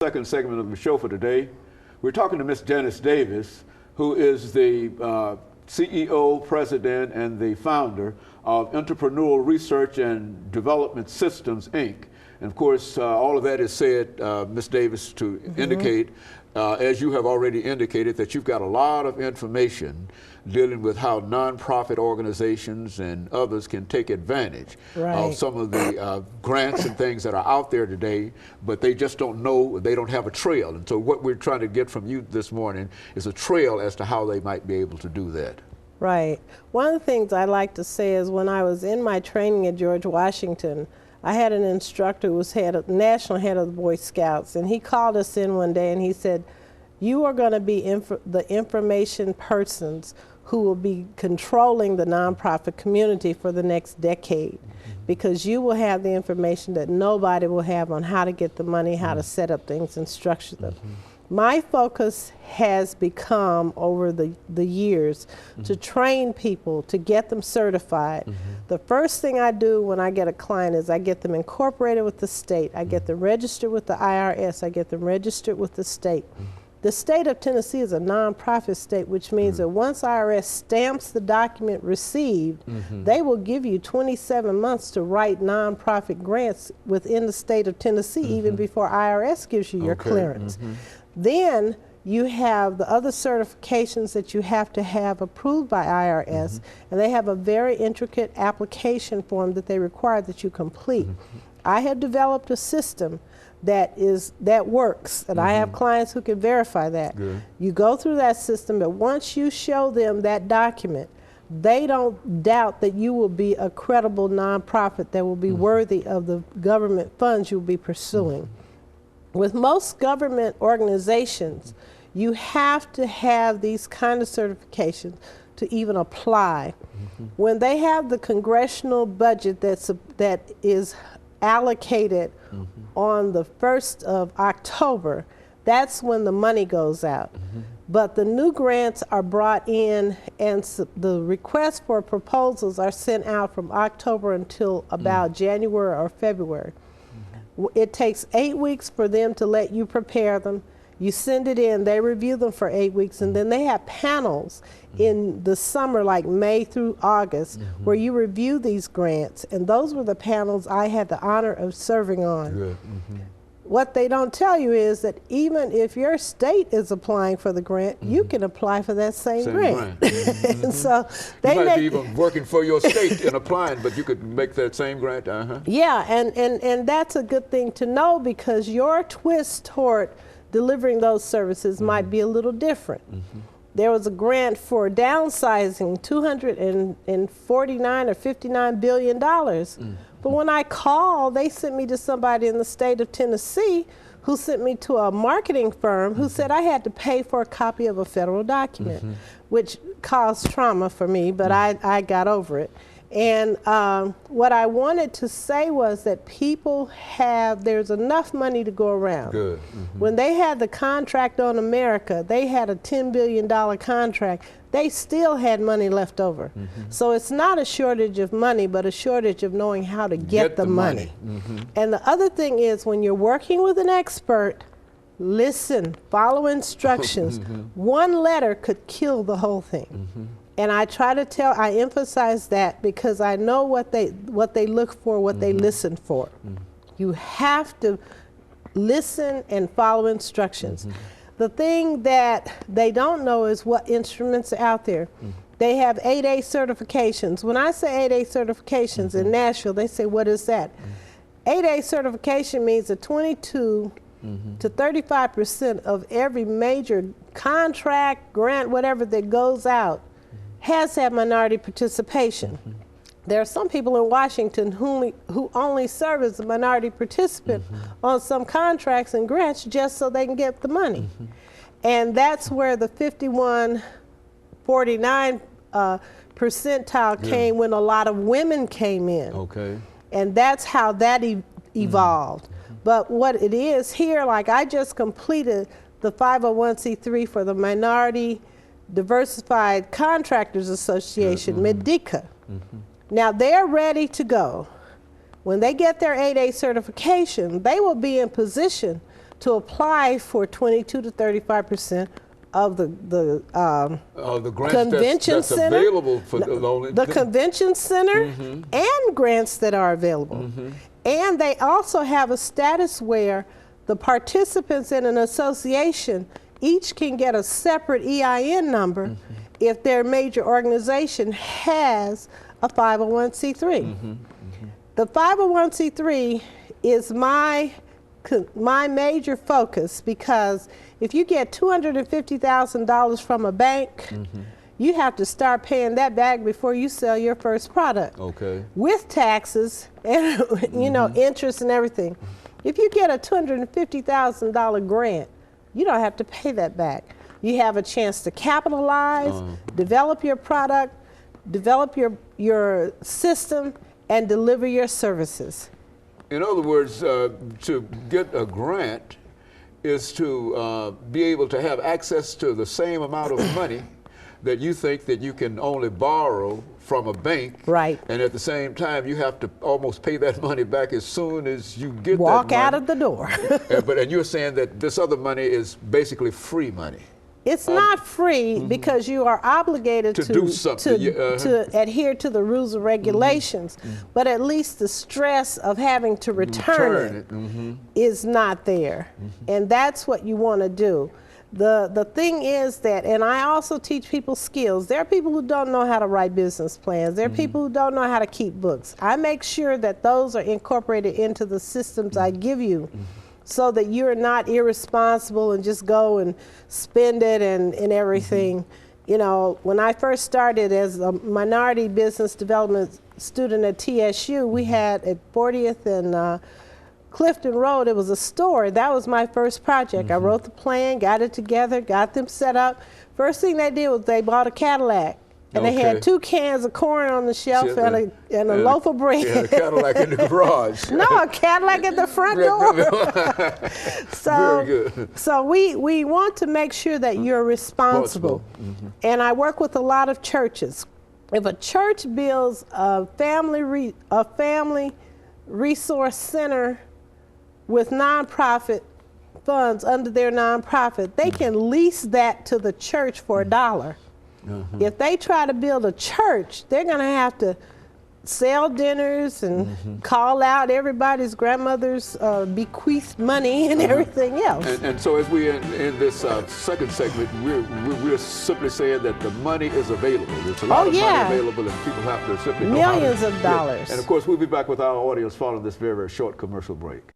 Second segment of the show for today. We're talking to Miss Janice Davis, who is the CEO, president, and the founder of Entrepreneurial Research and Development Systems, Inc. And of course, all of that is said, Ms. Davis, to indicate, as you have already indicated, that you've got a lot of information dealing with how nonprofit organizations and others can take advantage of some of the grants and things that are out there today, but they just don't know, they don't have a trail. And so what we're trying to get from you this morning is a trail as to how they might be able to do that. Right. One of the things I like to say is when I was in my training at George Washington, I had an instructor who was national head of the Boy Scouts, and he called us in one day and he said, you are going to be the information persons who will be controlling the nonprofit community for the next decade, because you will have the information that nobody will have on how to get the money, how to set up things and structure them. My focus has become over the years to train people, to get them certified. The first thing I do when I get a client is I get them incorporated with the state. I get them registered with the IRS. I get them registered with the state. The state of Tennessee is a nonprofit state, which means that once IRS stamps the document received, they will give you 27 months to write nonprofit grants within the state of Tennessee, even before IRS gives you your clearance. Then you have the other certifications that you have to have approved by IRS, and they have a very intricate application form that they require that you complete. I have developed a system that works, and I have clients who can verify that. You go through that system, but once you show them that document, they don't doubt that you will be a credible nonprofit that will be worthy of the government funds you'll be pursuing. With most government organizations, you have to have these kind of certifications to even apply. When they have the congressional budget that is allocated on the 1st of October, that's when the money goes out. But the new grants are brought in, and the requests for proposals are sent out from October until about January or February. It takes 8 weeks for them to let you prepare them. You send it in, they review them for 8 weeks, and then they have panels in the summer, like May through August, where you review these grants, and those were the panels I had the honor of serving on. What they don't tell you is that even if your state is applying for the grant, you can apply for that same grant. And so they might be even working for your state and applying, but you could make that same grant. Yeah, and that's a good thing to know, because your twist toward delivering those services might be a little different. There was a grant for downsizing, $249 or $59 billion. But when I called, they sent me to somebody in the state of Tennessee who sent me to a marketing firm who said I had to pay for a copy of a federal document, which caused trauma for me, but I got over it. And what I wanted to say was that people there's enough money to go around. When they had the contract on America, they had a $10 billion contract. They still had money left over. So it's not a shortage of money, but a shortage of knowing how to get the money. And the other thing is, when you're working with an expert, listen, follow instructions. One letter could kill the whole thing. And I emphasize that because I know what they look for, what they listen for. You have to listen and follow instructions. The thing that they don't know is what instruments are out there. They have 8A certifications. When I say 8A certifications in Nashville, they say, what is that? 8A certification means that 22 to 35% of every major contract, grant, whatever that goes out has to have minority participation. There are some people in Washington who only serve as a minority participant on some contracts and grants just so they can get the money. And that's where the 51-49 percentile came when a lot of women came in. And that's how that evolved. But what it is here, like I just completed the 501c3 for the Minority Diversified Contractors Association, MEDICA. Now they're ready to go. When they get their 8A certification, they will be in position to apply for 22 to 35% of the grants convention that's center, available for the loan. The convention center, and grants that are available. And they also have a status where the participants in an association each can get a separate EIN number if their major organization has a 501c3. The 501c3 is my major focus, because if you get $250,000 from a bank, you have to start paying that back before you sell your first product. Okay. With taxes and you know, interest and everything. If you get a $250,000 grant, you don't have to pay that back. You have a chance to capitalize, develop your product, develop your system, and deliver your services. In other words, to get a grant is to be able to have access to the same amount of money that you think that you can only borrow from a bank. Right. And at the same time, you have to almost pay that money back as soon as you get Walk that money. out of the door. And you're saying that this other money is basically free money. It's not free because you are obligated to do something, to adhere to the rules and regulations, but at least the stress of having to return it is not there. And that's what you want to do. The thing is that, and I also teach people skills. There are people who don't know how to write business plans. There are people who don't know how to keep books. I make sure that those are incorporated into the systems I give you, so that you're not irresponsible and just go and spend it and everything. You know, when I first started as a minority business development student at TSU, we had at 40th and Clifton Road, it was a store. That was my first project. I wrote the plan, got it together, got them set up. First thing they did was they bought a Cadillac. And they had 2 cans of corn on the shelf and a loaf of bread. Yeah, a Cadillac in the garage. No, a Cadillac at the front door. Very good. So we want to make sure that you're responsible. And I work with a lot of churches. If a church builds a family resource center with nonprofit funds under their nonprofit, they can lease that to the church for $1. If they try to build a church, they're going to have to sell dinners and call out everybody's grandmother's bequeathed money and everything else. And so as we in this second segment, we're simply saying that the money is available. There's a lot of money available, and people have to simply know millions of dollars. And of course, we'll be back with our audience following this very, very short commercial break.